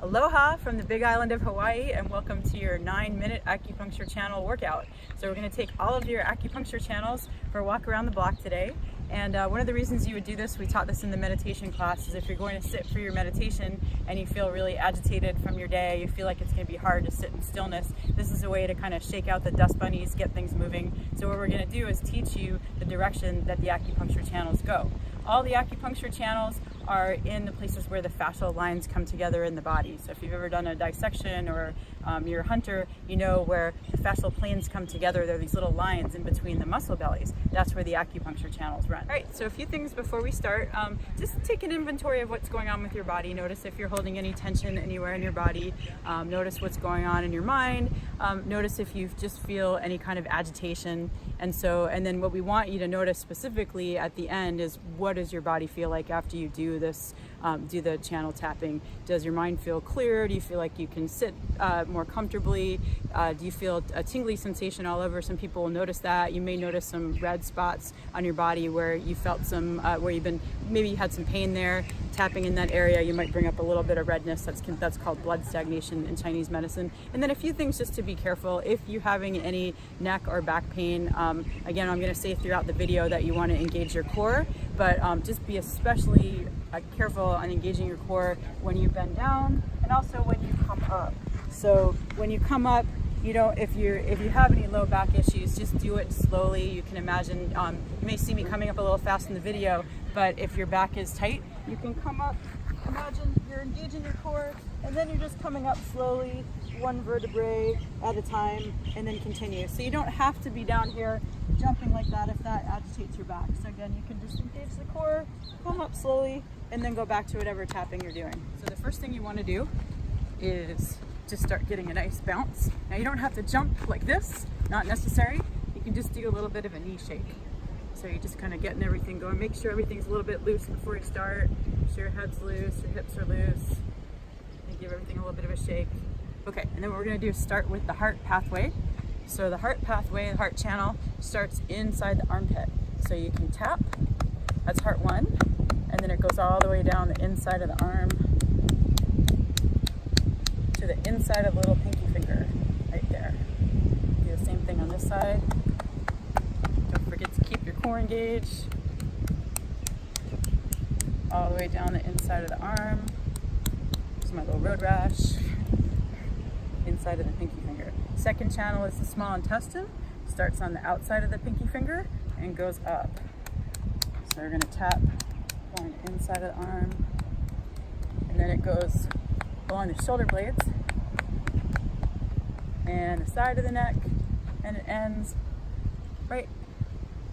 Aloha from the Big Island of Hawaii, and welcome to your 9-minute acupuncture channel workout. So we're going to take all of your acupuncture channels for a walk around the block today. And one of the reasons you would do this, we taught this in the meditation class, is if you're going to sit for your meditation and you feel really agitated from your day, you feel like it's going to be hard to sit in stillness, this is a way to kind of shake out the dust bunnies, get things moving. So what we're going to do is teach you the direction that the acupuncture channels go. All the acupuncture channels are in the places where the fascial lines come together in the body. So if you've ever done a dissection or you're a hunter, you know where the fascial planes come together. There are these little lines in between the muscle bellies. That's where the acupuncture channels run. All right, so a few things before we start. Just take an inventory of what's going on with your body. Notice if you're holding any tension anywhere in your body. Notice what's going on in your mind. Notice if you just feel any kind of agitation. And then what we want you to notice specifically at the end is, what does your body feel like after you do this, do the channel tapping? Does your mind feel clear? Do you feel like you can sit more comfortably? Do you feel a tingly sensation all over? Some people will notice that. You may notice some red spots on your body where you felt some, where you've been, maybe you had some pain there. Tapping in that area, you might bring up a little bit of redness. That's called blood stagnation in Chinese medicine. And then a few things just to be careful. If you're having any neck or back pain, again, I'm going to say throughout the video that you want to engage your core, but just be especially careful on engaging your core when you bend down and also when you come up. So when you come up, if you have any low back issues, just do it slowly. You can imagine, you may see me coming up a little fast in the video, but if your back is tight, you can come up. Imagine you're engaging your core, and then you're just coming up slowly, one vertebrae at a time, and then continue. So you don't have to be down here jumping like that if that agitates your back. So again, you can just engage the core, come up slowly, and then go back to whatever tapping you're doing. So the first thing you want to do is just start getting a nice bounce. Now you don't have to jump like this, not necessary. You can just do a little bit of a knee shake. So you're just kind of getting everything going. Make sure everything's a little bit loose before you start. Make sure your head's loose, your hips are loose. And give everything a little bit of a shake. Okay, and then what we're gonna do is start with the heart pathway. So the heart pathway, the heart channel, starts inside the armpit. So you can tap, that's heart 1, and then it goes all the way down the inside of the arm to the inside of the little pinky finger, right there. Do the same thing on this side. Don't forget to keep your core engaged. All the way down the inside of the arm. There's my little road rash. Inside of the pinky finger. Second channel is the small intestine. Starts on the outside of the pinky finger and goes up. So we're going to tap along the inside of the arm, and then it goes along the shoulder blades and the side of the neck, and it ends right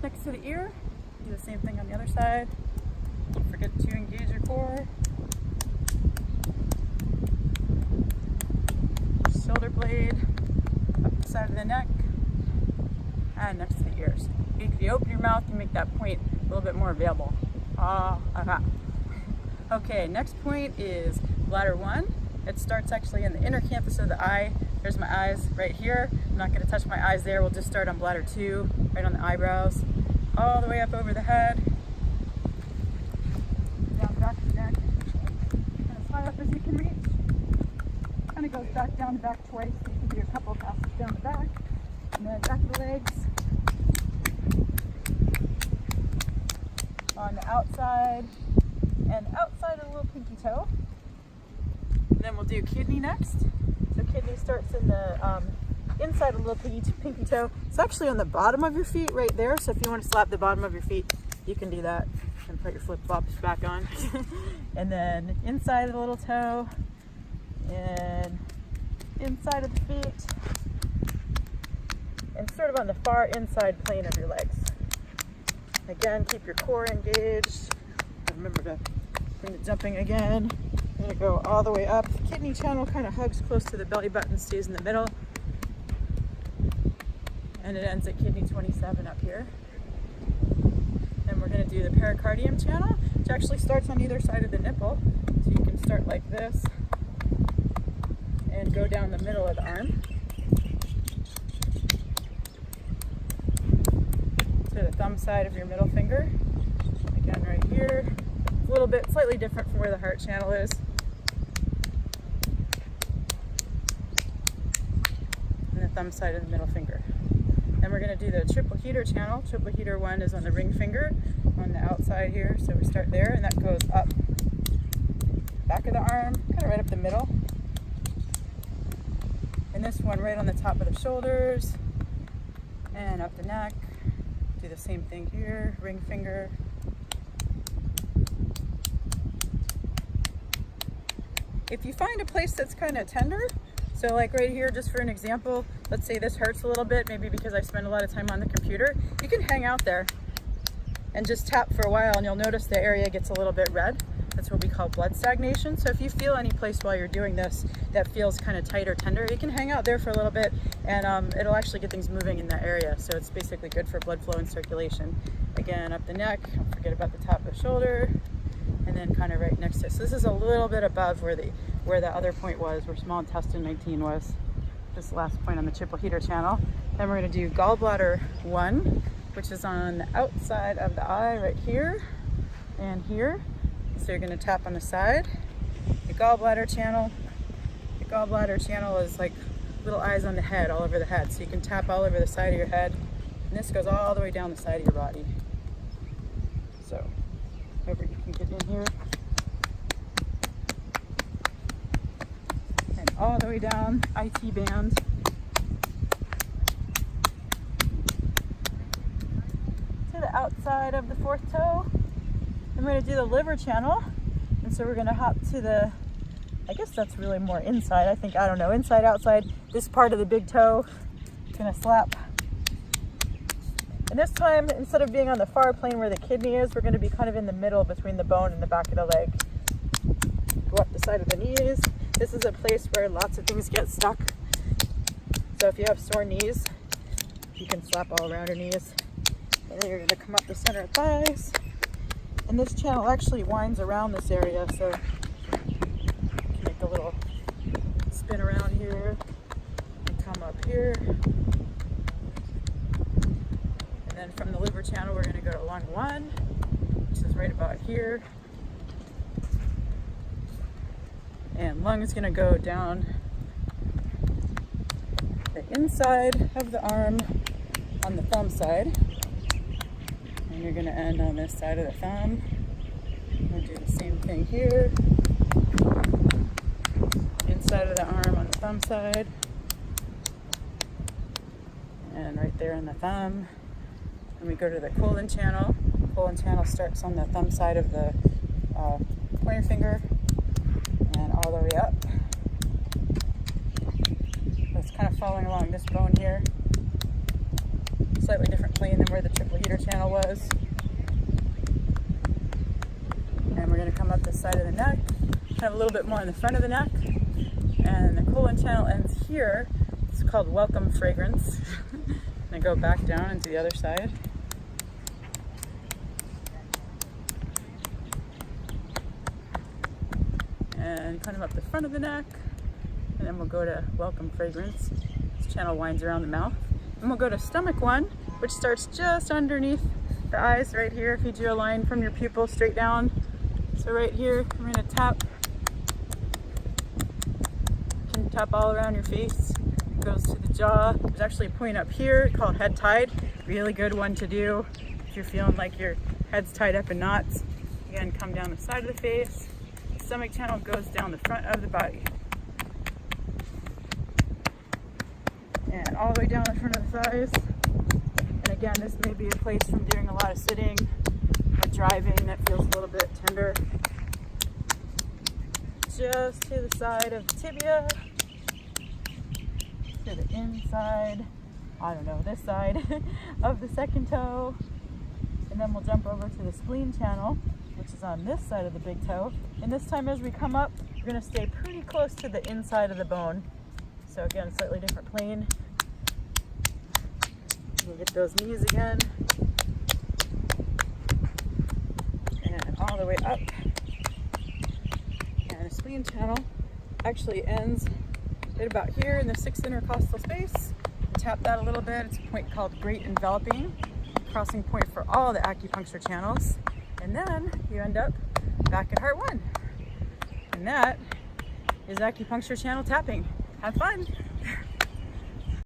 next to the ear. Do the same thing on the other side. Don't forget to engage your core. Shoulder blade, up the side of the neck, and next to the ears. If you open your mouth, you make that point a little bit more available. Okay, next point is bladder 1. It starts actually in the inner campus of the eye. There's my eyes right here. I'm not going to touch my eyes there. We'll just start on bladder 2, right on the eyebrows, all the way up over the head, down back of the neck, and as high up as you can reach. Kind of goes back down the back twice. So you can do a couple passes down the back, and then back of the legs, on the outside, and outside of the little pinky toe. And then we'll do kidney next. So kidney starts in the inside of the little pinky toe. It's actually on the bottom of your feet right there. So if you want to slap the bottom of your feet, you can do that. And put your flip-flops back on. And then inside of the little toe, and inside of the feet, and sort of on the far inside plane of your legs. Again, keep your core engaged. Remember to bring the jumping again. I'm going to go all the way up. The kidney channel kind of hugs close to the belly button, stays in the middle. And it ends at kidney 27 up here. Then we're going to do the pericardium channel, which actually starts on either side of the nipple. So you can start like this and go down the middle of the arm to the thumb side of your middle finger. Again, right here. A little bit slightly different from where the heart channel is. thumb side of the middle finger. Then we're going to do the triple heater channel. Triple heater 1 is on the ring finger on the outside here. So we start there, and that goes up back of the arm, kind of right up the middle. And this one right on the top of the shoulders and up the neck. Do the same thing here, ring finger. If you find a place that's kind of tender, so like right here, just for an example, let's say this hurts a little bit, maybe because I spend a lot of time on the computer, you can hang out there and just tap for a while, and you'll notice the area gets a little bit red. That's what we call blood stagnation. So if you feel any place while you're doing this that feels kind of tight or tender, you can hang out there for a little bit, and it'll actually get things moving in that area. So it's basically good for blood flow and circulation. Again, up the neck, don't forget about the top of the shoulder, and then kind of right next to it. So this is a little bit above where the other point was, where small intestine 19 was. This last point on the triple heater channel. Then we're going to do gallbladder 1, which is on the outside of the eye right here and here. So you're going to tap on the side. The gallbladder channel. The gallbladder channel is like little eyes on the head, all over the head. So you can tap all over the side of your head. And this goes all the way down the side of your body. So, however you can get in here. And all the way down, IT band. To the outside of the 4th toe. I'm going to do the liver channel, and so we're going to hop to the, I guess that's really more inside, I don't know, inside, outside, this part of the big toe. It's going to slap. And this time, instead of being on the far plane where the kidney is, we're going to be kind of in the middle between the bone and the back of the leg. Go up the side of the knees. This is a place where lots of things get stuck. So if you have sore knees, you can slap all around your knees. And then you're going to come up the center of thighs. And this channel actually winds around this area, so you can make a little spin around here and come up here. And then from the liver channel, we're going to go to lung 1, which is right about here. And lung is going to go down the inside of the arm on the thumb side. And you're going to end on this side of the thumb. We'll do the same thing here. Inside of the arm on the thumb side. And right there on the thumb. And we go to the colon channel. Colon channel starts on the thumb side of the pointer finger and all the way up. So it's kind of following along this bone here. Slightly different plane than where the triple heater channel was. And we're going to come up this side of the neck, kind of a little bit more in the front of the neck. And the colon channel ends here. It's called welcome fragrance. And go back down into the other side. And kind of up the front of the neck. And then we'll go to welcome fragrance. This channel winds around the mouth. And we'll go to stomach 1, which starts just underneath the eyes right here. If you drew a line from your pupil straight down. So right here, we're going to tap. You can tap all around your face. It goes to the jaw. There's actually a point up here called head tied. Really good one to do if you're feeling like your head's tied up in knots. Again, come down the side of the face. The stomach channel goes down the front of the body. And all the way down the front of the thighs. And again, this may be a place from doing a lot of sitting or driving that feels a little bit tender. Just to the side of the tibia. To the inside, this side of the second toe. And then we'll jump over to the spleen channel, which is on this side of the big toe. And this time as we come up, we're going to stay pretty close to the inside of the bone. So again, slightly different plane. We'll get those knees again. And all the way up. And the spleen channel actually ends right about here in the 6th intercostal space. Tap that a little bit. It's a point called great enveloping, crossing point for all the acupuncture channels. And then you end up back at heart 1. And that is acupuncture channel tapping. Have fun.